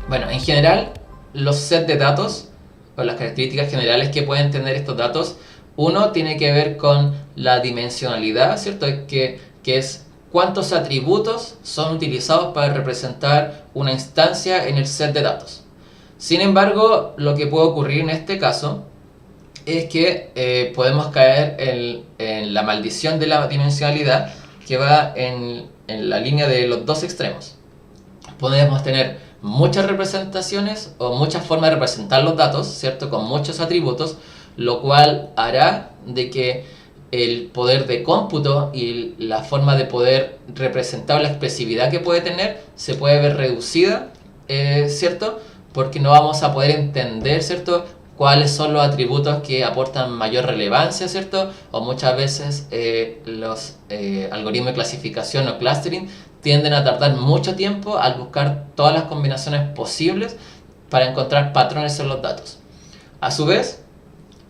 Bueno, en general, los sets de datos o las características generales que pueden tener estos datos, uno tiene que ver con la dimensionalidad, ¿cierto? Que es cuántos atributos son utilizados para representar una instancia en el set de datos. Sin embargo, lo que puede ocurrir en este caso es que podemos caer en la maldición de la dimensionalidad que va en la línea de los dos extremos. Podemos tener muchas representaciones o muchas formas de representar los datos, ¿cierto? Con muchos atributos, lo cual hará de que el poder de cómputo y la forma de poder representar la expresividad que puede tener se puede ver reducida, ¿cierto? Porque no vamos a poder entender, ¿cierto? Cuáles son los atributos que aportan mayor relevancia, ¿cierto? O muchas veces los algoritmos de clasificación o clustering tienden a tardar mucho tiempo al buscar todas las combinaciones posibles para encontrar patrones en los datos. A su vez,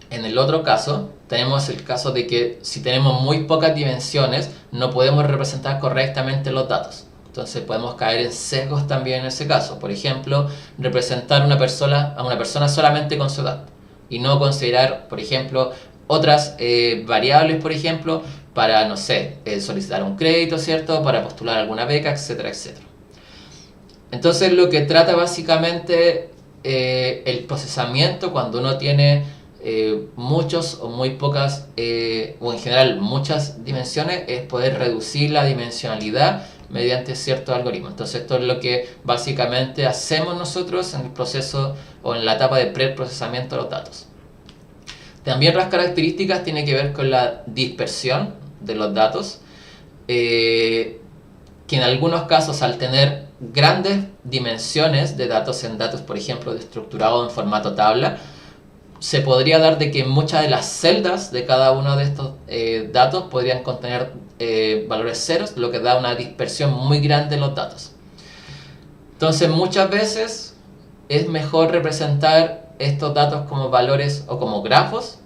en el otro caso, tenemos el caso de que si tenemos muy pocas dimensiones, no podemos representar correctamente los datos. Entonces podemos caer en sesgos también en ese caso. Por ejemplo, representar a una persona solamente con su edad y no considerar, por ejemplo, otras variables, por ejemplo, para, no sé, solicitar un crédito, ¿cierto? Para postular alguna beca, etcétera, etcétera. Entonces lo que trata básicamente el procesamiento cuando uno tiene muchos o muy pocas, o en general muchas dimensiones, es poder reducir la dimensionalidad mediante ciertos algoritmos. Entonces esto es lo que básicamente hacemos nosotros en el proceso o en la etapa de preprocesamiento de los datos. También las características tienen que ver con la dispersión de los datos, que en algunos casos al tener grandes dimensiones de datos en datos, por ejemplo, estructurados en formato tabla, se podría dar de que muchas de las celdas de cada uno de estos datos podrían contener valores ceros, lo que da una dispersión muy grande en los datos. Entonces muchas veces es mejor representar estos datos como valores o como grafos,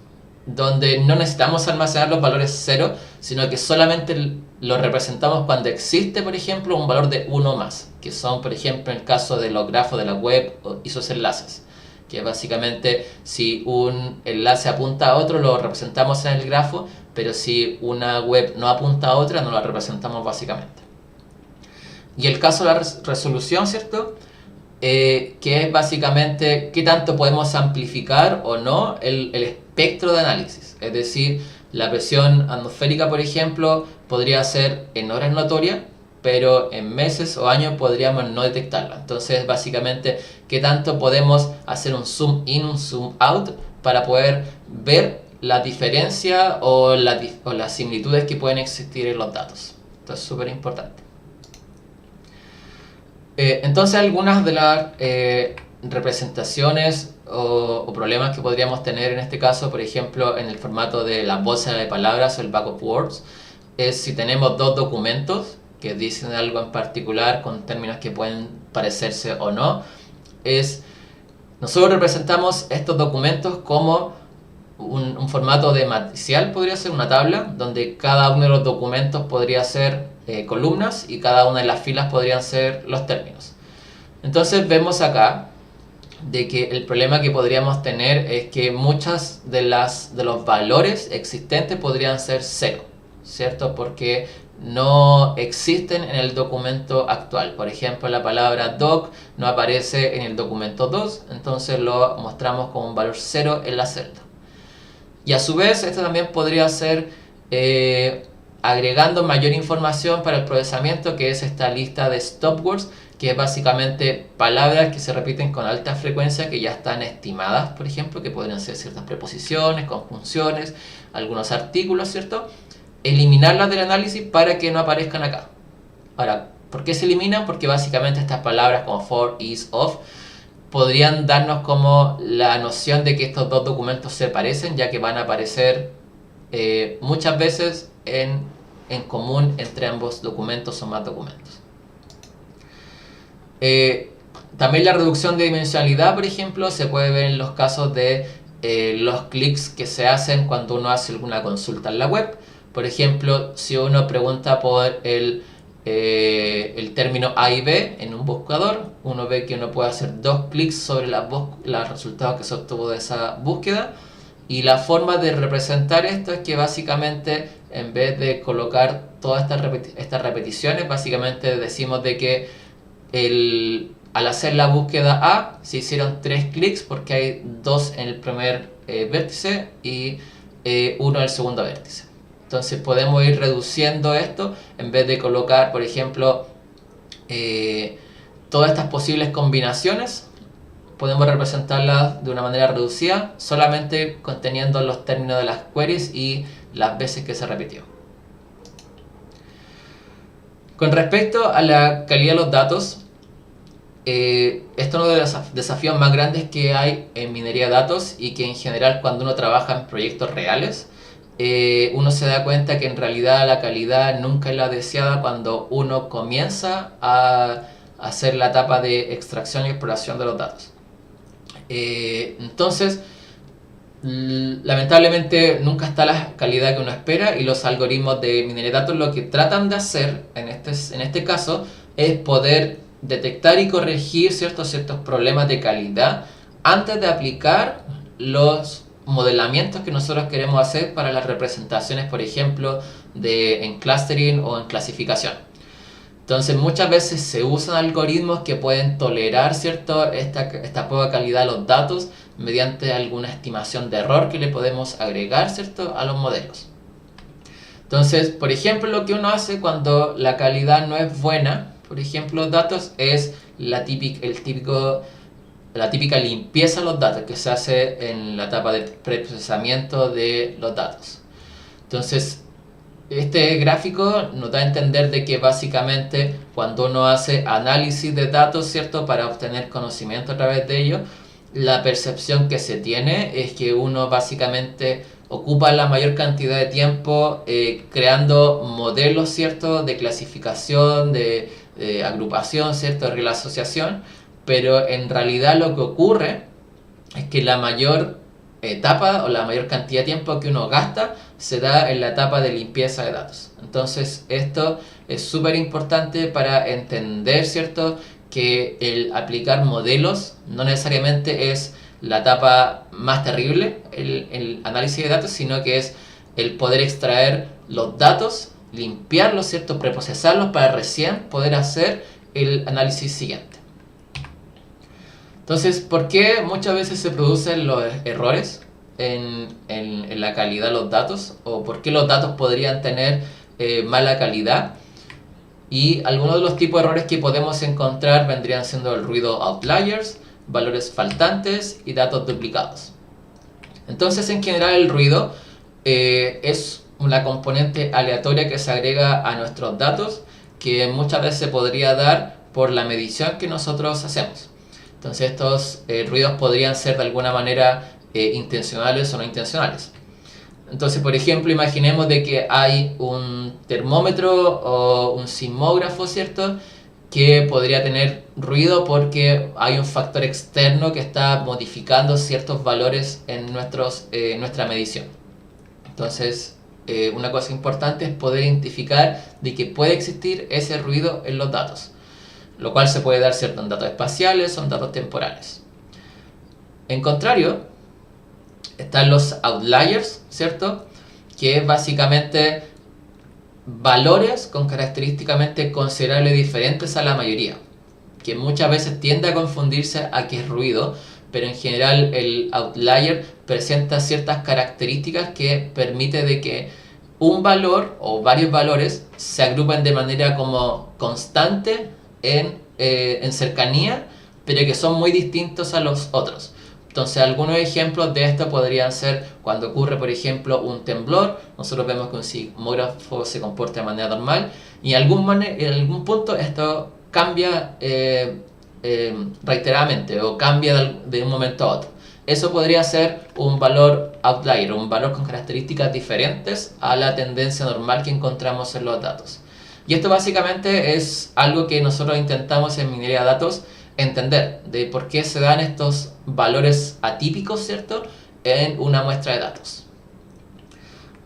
donde no necesitamos almacenar los valores cero, sino que solamente los representamos cuando existe, por ejemplo, un valor de 1 más, que son, por ejemplo, en el caso de los grafos de la web y sus enlaces, que básicamente si un enlace apunta a otro lo representamos en el grafo, pero si una web no apunta a otra no la representamos básicamente. Y el caso de la resolución, ¿cierto? Que es básicamente qué tanto podemos amplificar o no el espectro de análisis. Es decir, la presión atmosférica, por ejemplo, podría ser en horas notoria, pero en meses o años podríamos no detectarla. Entonces, básicamente, qué tanto podemos hacer un zoom in, un zoom out para poder ver la diferencia o las similitudes que pueden existir en los datos. Esto es súper importante. Entonces algunas de las representaciones o problemas que podríamos tener en este caso, por ejemplo, en el formato de la bolsa de palabras o el backup words, es si tenemos dos documentos que dicen algo en particular con términos que pueden parecerse o no, es nosotros representamos estos documentos como un formato de matricial, podría ser una tabla, donde cada uno de los documentos podría ser columnas y cada una de las filas podrían ser los términos. Entonces vemos acá de que el problema que podríamos tener es que muchas de los valores existentes podrían ser cero, ¿cierto? Porque no existen en el documento actual. Por ejemplo, la palabra doc no aparece en el documento 2, entonces lo mostramos como un valor cero en la celda. Y a su vez, esto también podría ser agregando mayor información para el procesamiento, que es esta lista de stopwords, que es básicamente palabras que se repiten con alta frecuencia, que ya están estimadas, por ejemplo, que podrían ser ciertas preposiciones, conjunciones, algunos artículos, ¿cierto? Eliminarlas del análisis para que no aparezcan acá. Ahora, ¿por qué se eliminan? Porque básicamente estas palabras como for, is, of podrían darnos como la noción de que estos dos documentos se parecen, ya que van a aparecer muchas veces en común entre ambos documentos o más documentos. También la reducción de dimensionalidad, por ejemplo, se puede ver en los casos de los clics que se hacen cuando uno hace alguna consulta en la web. Por ejemplo, si uno pregunta por el el término A y B en un buscador. Uno ve que uno puede hacer dos clics sobre los resultados que se obtuvo de esa búsqueda. Y la forma de representar esto es que básicamente en vez de colocar todas estas repeticiones, básicamente decimos de que al hacer la búsqueda A se hicieron 3 clics porque hay 2 en el primer vértice y 1 en el segundo vértice. Entonces podemos ir reduciendo esto en vez de colocar, por ejemplo, todas estas posibles combinaciones. Podemos representarlas de una manera reducida, solamente conteniendo los términos de las queries y las veces que se repitió. Con respecto a la calidad de los datos, esto es uno de los desafíos más grandes que hay en minería de datos y que en general cuando uno trabaja en proyectos reales, uno se da cuenta que en realidad la calidad nunca es la deseada cuando uno comienza a hacer la etapa de extracción y exploración de los datos. Entonces, lamentablemente nunca está la calidad que uno espera y los algoritmos de minería de datos lo que tratan de hacer en este caso es poder detectar y corregir ciertos problemas de calidad antes de aplicar los modelamientos que nosotros queremos hacer para las representaciones, por ejemplo, en clustering o en clasificación. Entonces muchas veces se usan algoritmos que pueden tolerar esta poca calidad de los datos mediante alguna estimación de error que le podemos agregar a los modelos. Entonces, por ejemplo, lo que uno hace cuando la calidad no es buena, por ejemplo, los datos, es la típica limpieza de los datos que se hace en la etapa de preprocesamiento de los datos. Entonces, este gráfico nos da a entender de que básicamente cuando uno hace análisis de datos, ¿cierto? Para obtener conocimiento a través de ellos, la percepción que se tiene es que uno básicamente ocupa la mayor cantidad de tiempo creando modelos, ¿cierto? De clasificación, de agrupación, ¿cierto? De asociación, pero en realidad lo que ocurre es que la mayor etapa o la mayor cantidad de tiempo que uno gasta se da en la etapa de limpieza de datos. Entonces esto es súper importante para entender, ¿cierto? Que el aplicar modelos no necesariamente es la etapa más terrible, el análisis de datos, sino que es el poder extraer los datos, limpiarlos, ¿cierto? Preprocesarlos para recién poder hacer el análisis siguiente. Entonces, ¿por qué muchas veces se producen los errores en la calidad de los datos? ¿O por qué los datos podrían tener mala calidad? Y algunos de los tipos de errores que podemos encontrar vendrían siendo el ruido outliers, valores faltantes y datos duplicados. Entonces, en general, el ruido es una componente aleatoria que se agrega a nuestros datos que muchas veces se podría dar por la medición que nosotros hacemos. Entonces estos ruidos podrían ser de alguna manera intencionales o no intencionales. Entonces, por ejemplo, imaginemos de que hay un termómetro o un sismógrafo, ¿cierto? Que podría tener ruido porque hay un factor externo que está modificando ciertos valores en nuestra medición. Entonces, una cosa importante es poder identificar de que puede existir ese ruido en los datos, lo cual se puede dar, ¿cierto? En datos espaciales o en datos temporales. En contrario, están los outliers, ¿cierto? Que es básicamente valores con característicamente considerables diferentes a la mayoría, que muchas veces tiende a confundirse a que es ruido, pero en general el outlier presenta ciertas características que permite de que un valor o varios valores se agrupen de manera como constante en cercanía, pero que son muy distintos a los otros. Entonces, algunos ejemplos de esto podrían ser cuando ocurre, por ejemplo, un temblor. Nosotros vemos que un sismógrafo se comporta de manera normal y en algún punto esto cambia reiteradamente o cambia de un momento a otro. Eso podría ser un valor outlier, un valor con características diferentes a la tendencia normal que encontramos en los datos. Y esto básicamente es algo que nosotros intentamos en minería de datos entender, de por qué se dan estos valores atípicos, ¿cierto?, en una muestra de datos.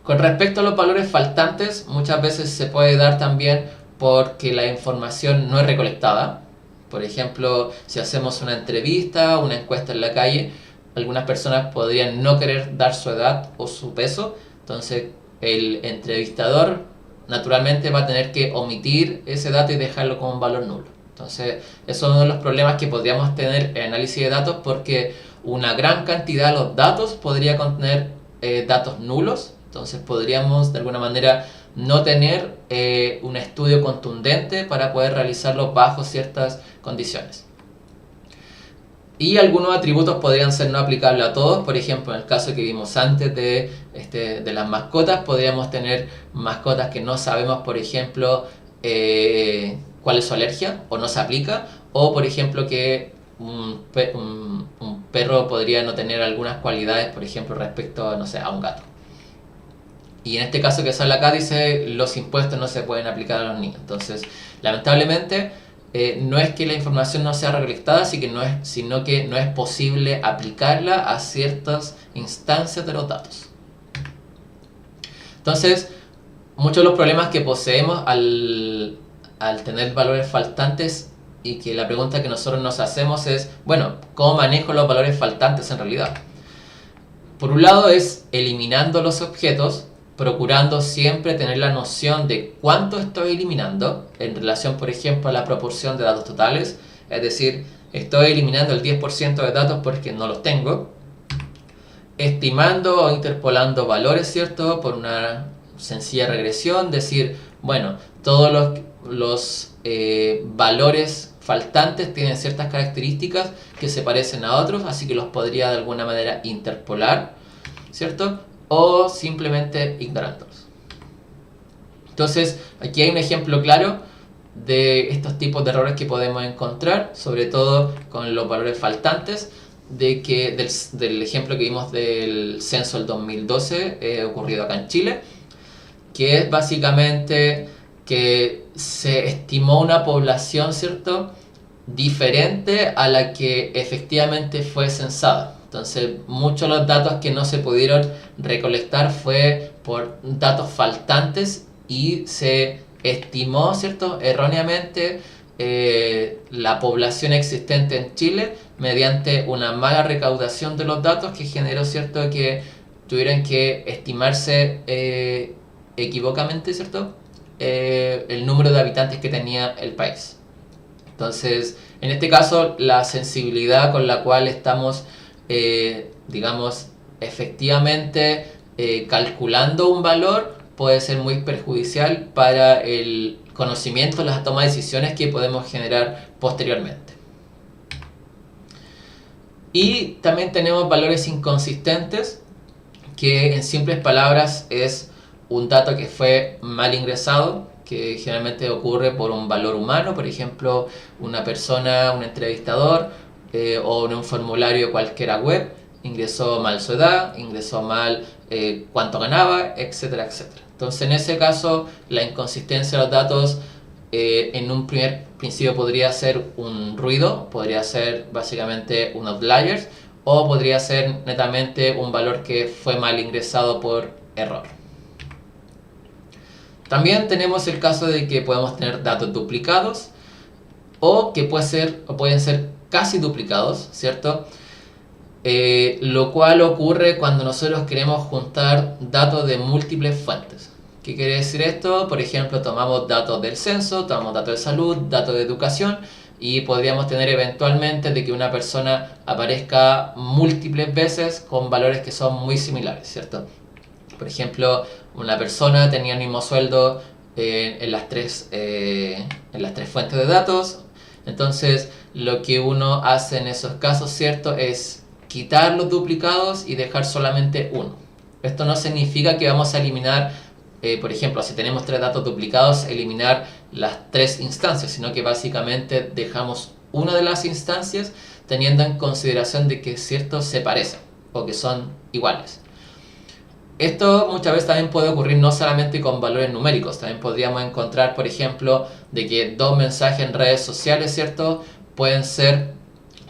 Con respecto a los valores faltantes, muchas veces se puede dar también porque la información no es recolectada. Por ejemplo, si hacemos una entrevista, una encuesta en la calle, algunas personas podrían no querer dar su edad o su peso, entonces el entrevistador naturalmente va a tener que omitir ese dato y dejarlo como un valor nulo. Entonces, eso es uno de los problemas que podríamos tener en análisis de datos, porque una gran cantidad de los datos podría contener datos nulos. Entonces, podríamos de alguna manera no tener un estudio contundente para poder realizarlo bajo ciertas condiciones. Y algunos atributos podrían ser no aplicables a todos. Por ejemplo, en el caso que vimos antes de las mascotas, podríamos tener mascotas que no sabemos, por ejemplo, cuál es su alergia o no se aplica, o por ejemplo que un perro podría no tener algunas cualidades, por ejemplo, respecto a, no sé, a un gato. Y en este caso que sale acá dice los impuestos no se pueden aplicar a los niños. Entonces, lamentablemente, no es que la información no sea recolectada, sino que no es posible aplicarla a ciertas instancias de los datos. Entonces, muchos de los problemas que poseemos al tener valores faltantes, y que la pregunta que nosotros nos hacemos es, bueno, ¿cómo manejo los valores faltantes en realidad? Por un lado es eliminando los objetos, procurando siempre tener la noción de cuánto estoy eliminando en relación, por ejemplo, a la proporción de datos totales. Es decir, estoy eliminando el 10% de datos porque no los tengo. Estimando o interpolando valores, ¿cierto? Por una sencilla regresión, decir, bueno, todos los valores faltantes tienen ciertas características que se parecen a otros, así que los podría de alguna manera interpolar, ¿cierto? O simplemente ignorándolos. Entonces, aquí hay un ejemplo claro de estos tipos de errores que podemos encontrar, sobre todo con los valores faltantes, del ejemplo que vimos del censo del 2012 ocurrido acá en Chile, que es básicamente que se estimó una población, ¿cierto?, diferente a la que efectivamente fue censada. Entonces, muchos de los datos que no se pudieron recolectar fue por datos faltantes y se estimó, ¿cierto?, erróneamente la población existente en Chile mediante una mala recaudación de los datos que generó, ¿cierto?, que tuvieran que estimarse equivocamente, ¿cierto?, el número de habitantes que tenía el país. Entonces, en este caso, la sensibilidad con la cual estamos, digamos, efectivamente calculando un valor puede ser muy perjudicial para el conocimiento, las tomas de decisiones que podemos generar posteriormente. Y también tenemos valores inconsistentes, que en simples palabras es un dato que fue mal ingresado, que generalmente ocurre por un valor humano, por ejemplo, una persona, un entrevistador o en un formulario cualquiera web, ingresó mal su edad, ingresó mal cuánto ganaba, etcétera, etcétera. Entonces, en ese caso, la inconsistencia de los datos en un primer principio podría ser un ruido, podría ser básicamente un outlier, o podría ser netamente un valor que fue mal ingresado por error. También tenemos el caso de que podemos tener datos duplicados o que pueden ser casi duplicados, ¿cierto? Lo cual ocurre cuando nosotros queremos juntar datos de múltiples fuentes. ¿Qué quiere decir esto? Por ejemplo, tomamos datos del censo, tomamos datos de salud, datos de educación, y podríamos tener eventualmente de que una persona aparezca múltiples veces con valores que son muy similares, ¿cierto? Por ejemplo, una persona tenía el mismo sueldo en las tres fuentes de datos. Entonces, lo que uno hace en esos casos, ¿cierto?, es quitar los duplicados y dejar solamente uno. Esto no significa que vamos a eliminar, por ejemplo, si tenemos 3 datos duplicados, eliminar las 3 instancias, sino que básicamente dejamos una de las instancias teniendo en consideración de que ciertos se parecen o que son iguales. Esto muchas veces también puede ocurrir no solamente con valores numéricos, también podríamos encontrar, por ejemplo, de que 2 mensajes en redes sociales, ¿cierto?, pueden ser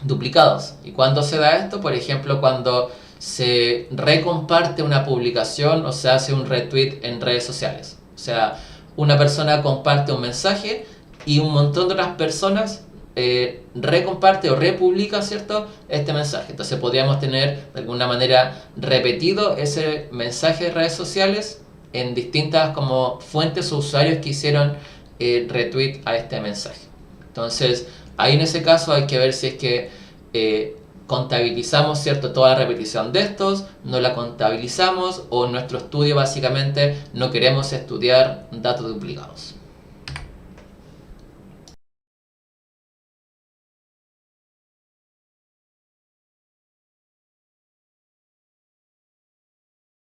duplicados. ¿Y cuándo se da esto? Por ejemplo, cuando se recomparte una publicación o se hace un retweet en redes sociales. O sea, una persona comparte un mensaje y un montón de otras personas recomparte o republica, ¿cierto?, este mensaje. Entonces podríamos tener de alguna manera repetido ese mensaje de redes sociales en distintas como fuentes o usuarios que hicieron retweet a este mensaje. Entonces ahí en ese caso hay que ver si es que contabilizamos, ¿cierto?, toda la repetición de estos, no la contabilizamos, o en nuestro estudio básicamente no queremos estudiar datos duplicados.